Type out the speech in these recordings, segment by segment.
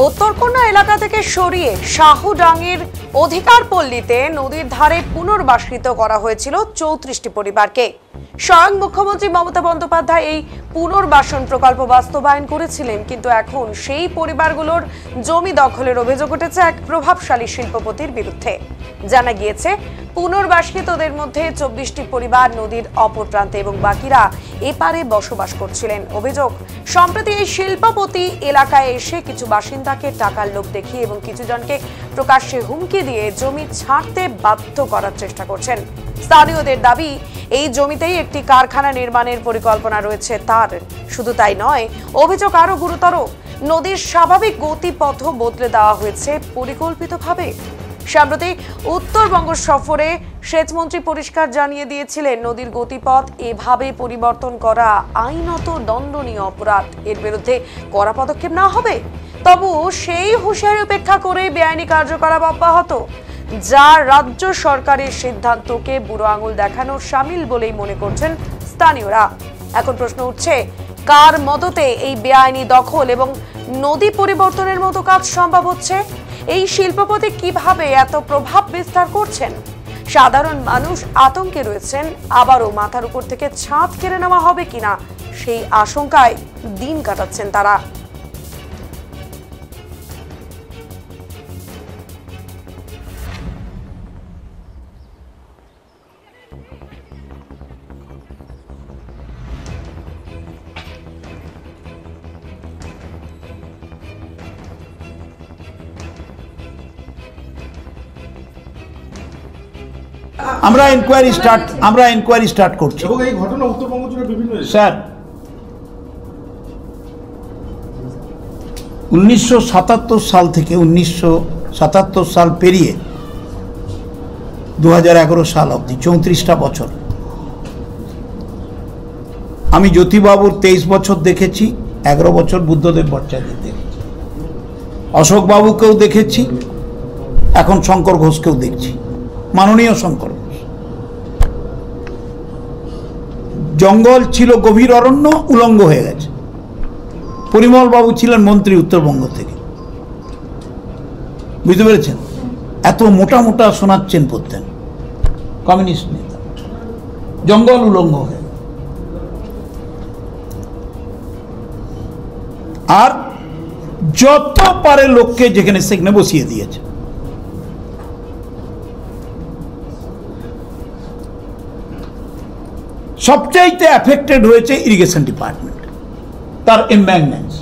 উত্তরকন্যা এলাকা থেকে সরিয়ে শাহুডাঙ্গের অধিকার পল্লীতে নদীর ধারে পুনর্বাসিত করা হয়েছিল 34টি পরিবারকে। স্বয়ং মুখ্যমন্ত্রী মমতা বন্দ্যোপাধ্যায় এই পুনর্বাসন প্রকল্প বাস্তবায়ন করেছিলেন, কিন্তু এখন সেই পরিবারগুলোর জমি দখলের অভিযোগ উঠেছে এক প্রভাবশালী শিল্পপতির বিরুদ্ধে। জানা গিয়েছে, পুনর্বাসিতদের মধ্যে 24টি পরিবার নদীর অপর প্রান্তে এবং বাকিরা এপারে বসবাস করছিলেন। অভিযোগ, সম্প্রতি এই শিল্পপতি এলাকায় এসে কিছু বাসিন্দাকে টাকার লোভ দেখিয়ে এবং কিছু জনকে প্রকাশ্যে হুমকি দিয়ে জমি ছাড়তে বাধ্য করার চেষ্টা করছেন। স্থানীয়দের দাবি, এই জমিতেই একটি কারখানা নির্মাণের পরিকল্পনা রয়েছে তার। শুধু তাই নয়, অভিযোগ আরো গুরুতর, নদীর স্বাভাবিক গতিপথ বদলে দেওয়া হয়েছে পরিকল্পিতভাবে। সম্প্রতি উত্তরবঙ্গ সফরে সেচমন্ত্রী পরিষ্কার জানিয়ে দিয়েছিলেন, নদীর গতিপথ এভাবে পরিবর্তন করা আইনত দণ্ডনীয় অপরাধ। এর বিরুদ্ধে কড়া পদক্ষেপ না হবে। তবু সেই হুঁশিয়ারি উপেক্ষা করে বেআইনি কার্যকলাপ অব্যাহত, যা রাজ্য সরকারের সিদ্ধান্তকে বুড়ো আঙুল দেখানোর শামিল বলেই মনে করছেন স্থানীয়রা। এখন প্রশ্ন উঠছে, কার মদতে এই বেআইনি দখল এবং নদী পরিবর্তনের মতো কাজ সম্ভব হচ্ছে? এই শিল্পপতি কিভাবে এত প্রভাব বিস্তার করছেন? সাধারণ মানুষ আতঙ্কে রয়েছেন, আবারও মাথার উপর থেকে ছাদ কেড়ে নেওয়া হবে কিনা সেই আশঙ্কায় দিন কাটাচ্ছেন তারা। আমরা ইনকোয়ারি স্টার্ট করছি। এবং এই ঘটনা উত্তরবঙ্গ জুড়ে বিভিন্ন স্যার, 1977 সাল থেকে 1977 সাল পেরিয়ে 2011 সাল অবধি 34টা বছর আমি জ্যোতিবাবুর 23 বছর দেখেছি, 11 বছর বুদ্ধদেব ভট্টাচার্য দেখেছি, অশোক বাবুকেও দেখেছি, এখন শঙ্কর ঘোষকেও দেখছি, মাননীয় শঙ্কর ঘোষ। জঙ্গল ছিল গভীর অরণ্য, উলঙ্গ হয়ে গেছে। পরিমল বাবু ছিলেন মন্ত্রী উত্তরবঙ্গ থেকে, বুঝতে পেরেছেন? এত মোটা মোটা শোনাচ্ছেন পড়তেন, কমিউনিস্ট নেতা, জঙ্গল উলঙ্গ হয়ে। আর যত পারে লোককে যেখানে সেখানে বসিয়ে দিয়েছে। সবচাইতে অ্যাফেক্টেড হয়েছে ইরিগেশন ডিপার্টমেন্ট, তার এমব্যাঙ্কমেন্টস,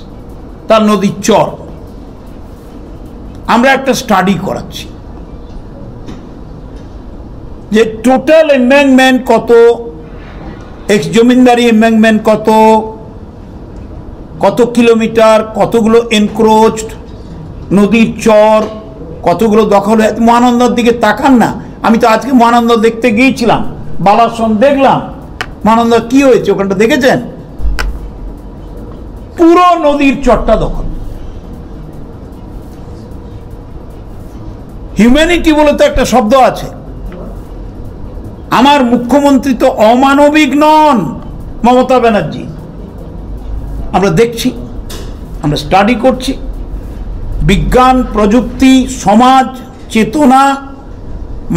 তার নদীর চর। আমরা একটা স্টাডি করাচ্ছি যে টোটাল এমব্যাঙ্কমেন্ট কত, এক্স জমিনদারি এমব্যাঙ্কমেন্ট কত, কত কিলোমিটার, কতগুলো এনক্রোচড, নদীর চর কতগুলো দখল হয়ে। মহানন্দার দিকে তাকান না, আমি তো আজকে মহানন্দা দেখতে গিয়েছিলাম, বালাসন দেখলাম। মহানন্দা কি হয়েছে ওখানটা দেখেছেন? পুরো নদীর চরটা দখল। হিউম্যানিটি বলে তো একটা শব্দ আছে। আমার মুখ্যমন্ত্রী তো অমানবিক নন, মমতা ব্যানার্জি। আমরা দেখছি, আমরা স্টাডি করছি, বিজ্ঞান, প্রযুক্তি, সমাজ, চেতনা,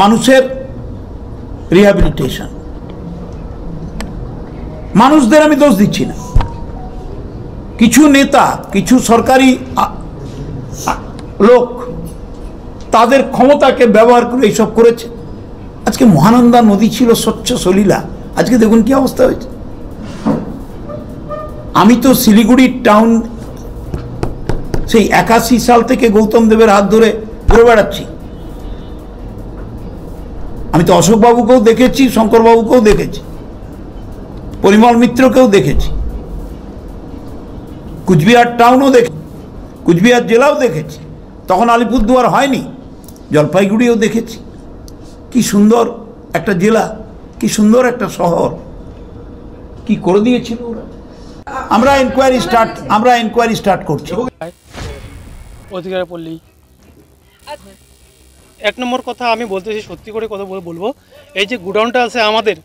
মানুষের রিহ্যাবিলিটেশন। মানুষদের আমি দোষ দিচ্ছি না, কিছু নেতা, কিছু সরকারি লোক তাদের ক্ষমতাকে ব্যবহার করে এইসব করেছে। আজকে মহানন্দা নদী ছিল স্বচ্ছ সলিলা, আজকে দেখুন কি অবস্থা হয়েছে। আমি তো শিলিগুড়ি টাউন সেই 81 সাল থেকে গৌতম দেবের হাত ধরে ঘুরে বেড়াচ্ছি। আমি তো অশোক বাবুকেও দেখেছি, শঙ্কর বাবুকেও দেখেছি, পরিমল মিত্রকেও দেখেছি, কুচবিহার টাউনও দেখেছি, কুচবিহার জেলাও দেখেছি, তখন আলিপুরদুয়ার হয়নি, জলপাইগুড়িও দেখেছি। কি সুন্দর একটা জেলা, কি সুন্দর একটা শহর, কি করে দিয়েছিল ওরা। আমরা ইনকোয়ারি স্টার্ট করছি। অধিকার পল্লী এক নম্বর কথা আমি বলতেছি, সত্যি করে কথা বলবো, এই যে গুডাউনটা আছে আমাদের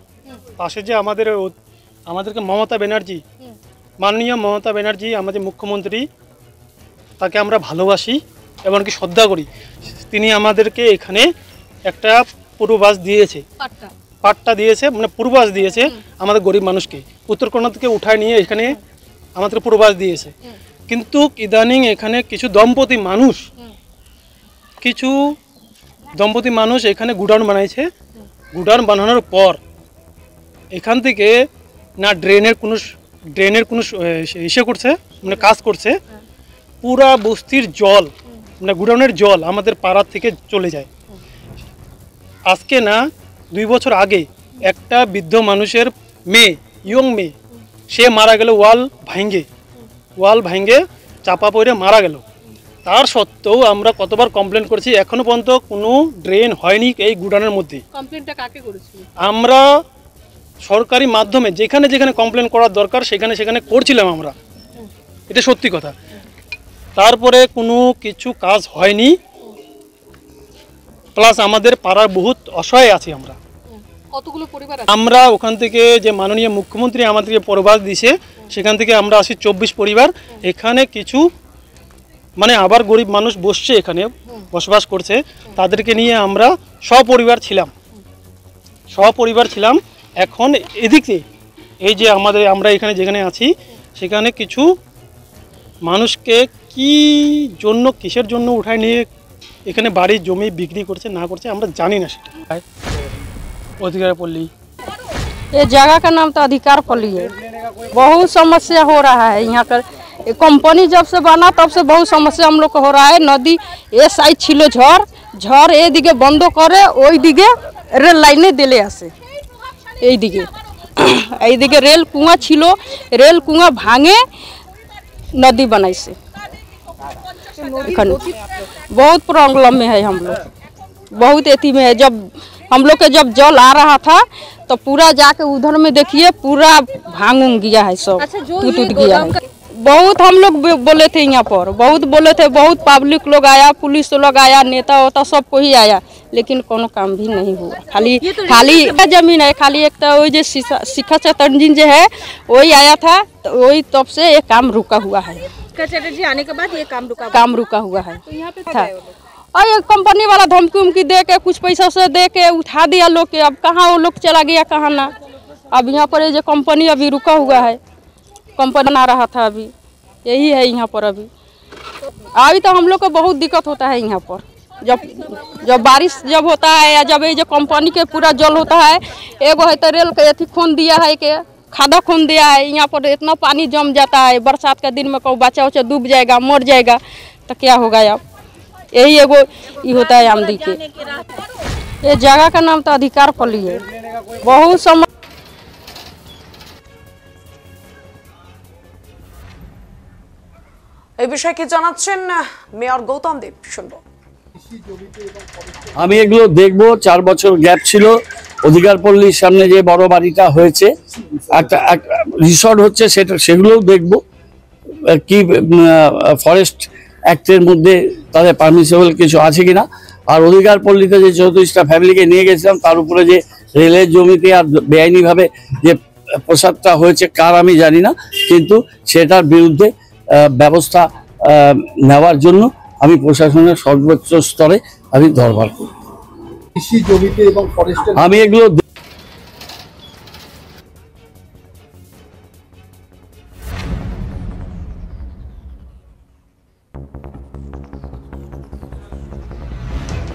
পাশে, যে আমাদেরকে মমতা ব্যানার্জি, মাননীয় মমতা ব্যানার্জি আমাদের মুখ্যমন্ত্রী, তাকে আমরা ভালোবাসি এমনকি শ্রদ্ধা করি। তিনি আমাদেরকে এখানে একটা পূর্বাভাস দিয়েছে, পাট্টা দিয়েছে, মানে পূর্বাভাস দিয়েছে আমাদের গরিব মানুষকে উত্তরকন্যা থেকে উঠায় নিয়ে এখানে আমাদের পূর্বাভাস দিয়েছে। কিন্তু ইদানিং এখানে কিছু দম্পতি মানুষ এখানে গুডাউন বানাইছে। গুডাউন বানানোর পর এখান থেকে না ড্রেনের কোনো ইসে করছে, মানে কাজ করছে। পুরা বস্তির জল, মানে গুডাউনের জল আমাদের পাড়ার থেকে চলে যায়। আজকে না 2 বছর আগে একটা বৃদ্ধ মানুষের ইয়ং মেয়ে সে মারা গেল, ওয়াল ভাঙ্গে চাপা পড়ে মারা গেল। তার সত্ত্বেও আমরা কতবার কমপ্লেন করেছি, এখনো পর্যন্ত কোনো ড্রেন হয়নি এই গুডাউনের মধ্যে। কমপ্লেনটা কাকে করেছিল? আমরা সরকারি মাধ্যমে যেখানে যেখানে কমপ্লেন করার দরকার সেখানে করছিলাম আমরা, এটা সত্যি কথা। তারপরে কোনো কিছু কাজ হয়নি, প্লাস আমাদের পাড়ার বহুত অসহায় আছি আমরা। কতগুলো পরিবার আছে? আমরা ওখান থেকে যে মাননীয় মুখ্যমন্ত্রী আমাদেরকে পূর্বাভাস দিয়েছে সেখান থেকে আমরা আছি 24 পরিবার। এখানে কিছু মানে আবার গরিব মানুষ বসছে, এখানে বসবাস করছে, তাদেরকে নিয়ে আমরা সপরিবার ছিলাম। এখন এদিকে এই যে আমরা এখানে যেখানে আছি সেখানে কিছু মানুষকে কিসের জন্য উঠায় নিয়ে এখানে বাড়ি জমি বিক্রি करते ना करते আমরা জানি না। সেটা अधिकार पल्ली, ये जगह का नाम तो अधिकार पल्ली है। बहुत समस्या हो रहा है यहाँ पर। कंपनी जब से बना तब से बहुत समस्या हम लोग को हो रहा है। नदी ये साइड छिलो झड़ ए दिके बंद करे, ओई दिके रेल लाइने दिले आसे, এই দিকে रेल कुआं छिलो, रेल कुआं भांगे नदी बनाइसे। बहुत प्रॉब्लम में है हम लोग, बहुत एथी में है। जब हम लोग के जब जल आ रहा था तो पूरा जाके उधर में देखिए पूरा भांग गया है, सब टूट गया है। बहुत हम लोग बोले थे यहाँ पर, बहुत बोले थे, बहुत पब्लिक लोग आया, पुलिस लोग आया, नेता होता सब कोई आया, लेकिन कोनो काम भी नहीं हुआ। खाली जमीन है, खाली एक तो वही जो शिखा चटर्जी जो है वही आया था, तो वही तब से ये काम रुका हुआ है। चटर्जी आने के बाद ये काम रुका हुआ है। तो यहाँ पे था और ये कंपनी वाला धमकी उमकी दे के कुछ पैसा से दे के उठा दिया लोग के। अब कहाँ वो लोग चला गया कहाँ ना। अब यहाँ पर ये जो कंपनी अभी रुका हुआ है, कंपनी बना रहा था, अभी यही है यहाँ पर। अभी तो हम लोग को बहुत दिक्कत होता है यहाँ पर। जब बारिश जब होता है या जब ये जो कंपनी के पूरा जल होता है, एगो है तो रेल के अथी खोन दिया है, के खादा खोन दिया है, यहाँ पर इतना पानी जम जाता है। बरसात का दिन में कोई बच्चा उच्चा डूब जाएगा, मर जाएगा, तो क्या होगा। अब यही एगो ये होता है आमदी के। ये जगह का नाम तो अधिकार पल्ली है। बहुत समय এই বিষয়ে কি জানাচ্ছেন মেয়র গৌতম দেব, শুনবো। আমি এগুলো দেখবো। 4 বছর গ্যাপ ছিল। অধিকার পল্লীর সামনে যে বড় বাড়িটা হয়েছে, একটা রিসর্ট হচ্ছে, সেগুলোও দেখবো। কি ফরেস্ট অ্যাক্টের মধ্যে তাদের পারমিসেবল কিছু আছে কিনা। আর অধিকার পল্লীতে যে 34টা ফ্যামিলিকে নিয়ে গেছিলাম, তার উপরে যে রেলের জমিতে আর বেআইনিভাবে যে প্রসাদটা হয়েছে কার আমি জানি না, কিন্তু সেটার বিরুদ্ধে ব্যবস্থা নেওয়ার জন্য আমি প্রশাসনের সর্বোচ্চ স্তরে আমি দরবার করি। কৃষি জমিতে এবং ফরেস্টের আমি এগুলো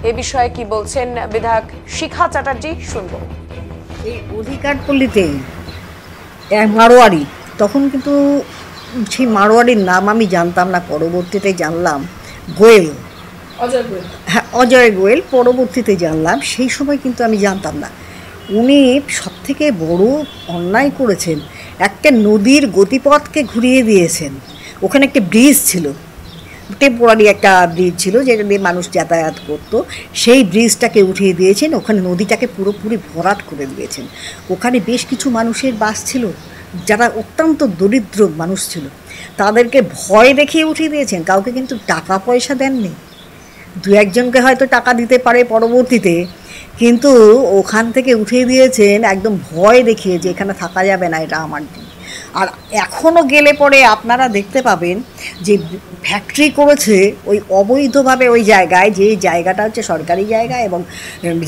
এই বিষয়ে কি বলছেন বিধায়ক শিখা চ্যাটার্জি, শুনবো। এই অধিকার পল্লীতে এক মারোয়ারি, তখন কিন্তু সেই মারোয়ারির নাম আমি জানতাম না, পরবর্তীতে জানলাম গোয়েল, হ্যাঁ অজয় গোয়েল, পরবর্তীতে জানলাম। সেই সময় কিন্তু আমি জানতাম না। উনি সবথেকে বড় অন্যায় করেছেন, একটা নদীর গতিপথকে ঘুরিয়ে দিয়েছেন। ওখানে একটা ব্রিজ ছিল, টেম্পোরারি একটা ব্রিজ ছিল যেটা দিয়ে মানুষ যাতায়াত করতো, সেই ব্রিজটাকে উঠিয়ে দিয়েছেন। ওখানে নদীটাকে পুরোপুরি ভরাট করে দিয়েছেন। ওখানে বেশ কিছু মানুষের বাস ছিল যারা অত্যন্ত দরিদ্র মানুষ ছিল, তাদেরকে ভয় দেখিয়ে উঠিয়ে দিয়েছেন। কাউকে কিন্তু টাকা পয়সা দেননি, 2-1জনকে হয়তো টাকা দিতে পারে পরবর্তীতে, কিন্তু ওখান থেকে উঠিয়ে দিয়েছেন একদম ভয় দেখিয়ে যে এখানে থাকা যাবে না, এটা আমার দিন। আর এখনও গেলে পরে আপনারা দেখতে পাবেন যে ফ্যাক্টরি করেছে ওই অবৈধভাবে ওই জায়গায়, যে জায়গাটা হচ্ছে সরকারি জায়গা এবং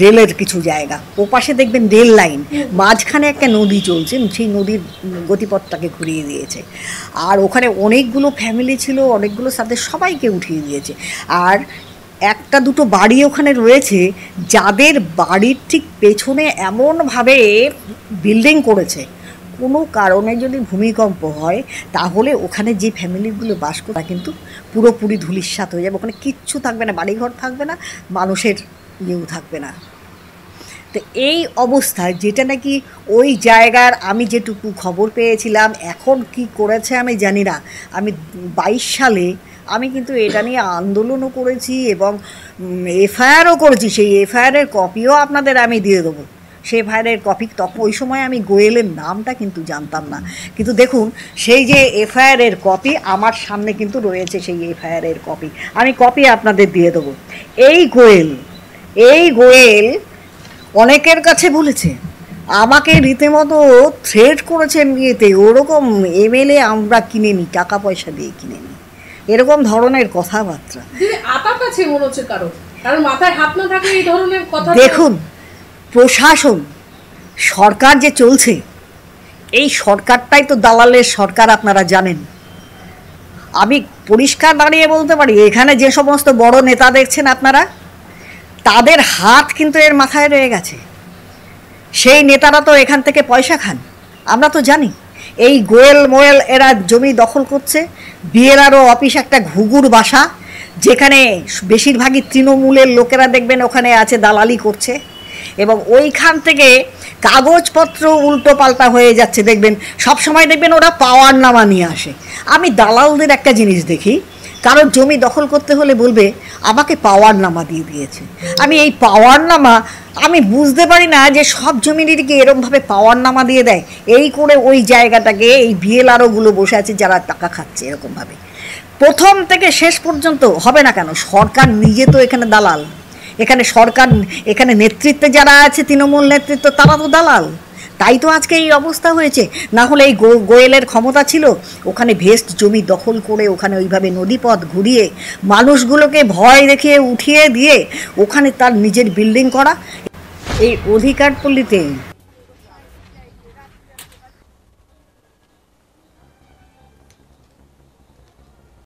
রেলের কিছু জায়গা, ও পাশে দেখবেন রেল লাইন, মাঝখানে একটা নদী চলছে, সেই নদীর গতিপথটাকে ঘুরিয়ে দিয়েছে। আর ওখানে অনেকগুলো ফ্যামিলি ছিল, অনেকগুলো সাথে সবাইকে উঠিয়ে দিয়েছে। আর একটা দুটো বাড়ি ওখানে রয়েছে যাদের বাড়ির ঠিক পেছনে এমনভাবে বিল্ডিং করেছে, কোনো কারণে যদি ভূমিকম্প হয় তাহলে ওখানে যে ফ্যামিলিগুলো বাস করে তা কিন্তু পুরোপুরি ধূলিসাৎ হয়ে যাবে, ওখানে কিচ্ছু থাকবে না, বাড়িঘর থাকবে না, মানুষের ইয়েও থাকবে না। তো এই অবস্থায় যেটা নাকি ওই জায়গার আমি যেটুকু খবর পেয়েছিলাম, এখন কি করেছে আমি জানি না, আমি 22 সালে আমি কিন্তু এটা নিয়ে আন্দোলনও করেছি এবং এফআইআরও করেছি, সেই এফআইআরের কপিও আপনাদের আমি দিয়ে দেবো। সেই এফআইআরের কপি তখন ওই সময় আমি গোয়েলের নামটা কিন্তু জানতাম না, কিন্তু দেখুন সেই যে এফআইআরের কপি আমার সামনে কিন্তু রয়েছে, সেই এফআইআরের কপি আমি কপি আপনাদের দিয়ে দেবো। এই গোয়েল অনেকের কাছে বলেছে, আমাকে রীতিমতো থ্রেট করেছে বিয়েতে, ওরকম এমএলএ আমরা কিনে নিই, টাকা পয়সা দিয়ে কিনে নিই, এরকম ধরনের কথাবার্তা। দেখুন প্রশাসন সরকার যে চলছে, এই সরকারটাই তো দালালের সরকার, আপনারা জানেন। আমি পরিষ্কার দাঁড়িয়ে বলতে পারি, এখানে যে সমস্ত বড় নেতা দেখছেন আপনারা, তাদের হাত কিন্তু এর মাথায় রয়ে গেছে। সেই নেতারা তো এখান থেকে পয়সা খান, আমরা তো জানি। এই গোয়েল এরা জমি দখল করছে, বিএলআরও অফিস একটা ঘুঘুর বাসা, যেখানে বেশিরভাগই তৃণমূলের লোকেরা দেখবেন ওখানে আছে, দালালি করছে, এবং ওইখান থেকে কাগজপত্র উল্টো পাল্টা হয়ে যাচ্ছে। দেখবেন সবসময় দেখবেন ওরা পাওয়ার নামা নিয়ে আসে। আমি দালালদের একটা জিনিস দেখি, কারণ জমি দখল করতে হলে বলবে আমাকে পাওয়ার নামা দিয়ে দিয়েছে। আমি এই পাওয়ার নামা আমি বুঝতে পারি না যে সব জমিনিরকে এরকমভাবে পাওয়ার নামা দিয়ে দেয়, এই করে ওই জায়গাটাকে এই বিএলআরওগুলো বসে আছে যারা টাকা খাচ্ছে এরকমভাবে। প্রথম থেকে শেষ পর্যন্ত হবে না কেন, সরকার নিজে তো এখানে দালাল, এখানে সরকার, এখানে নেতৃত্বে যারা আছে তৃণমূল নেতৃত্ব, তারা তো দালাল। তাই তো আজকে এই অবস্থা হয়েছে। না হলে এই গোয়েলের ক্ষমতা ছিল ওখানে ভেস্ট জমি দখল করে ওখানে ওইভাবে নদীপথ ঘুরিয়ে মানুষগুলোকে ভয় দেখিয়ে উঠিয়ে দিয়ে ওখানে তার নিজের বিল্ডিং করা। এই অধিকার পল্লীতে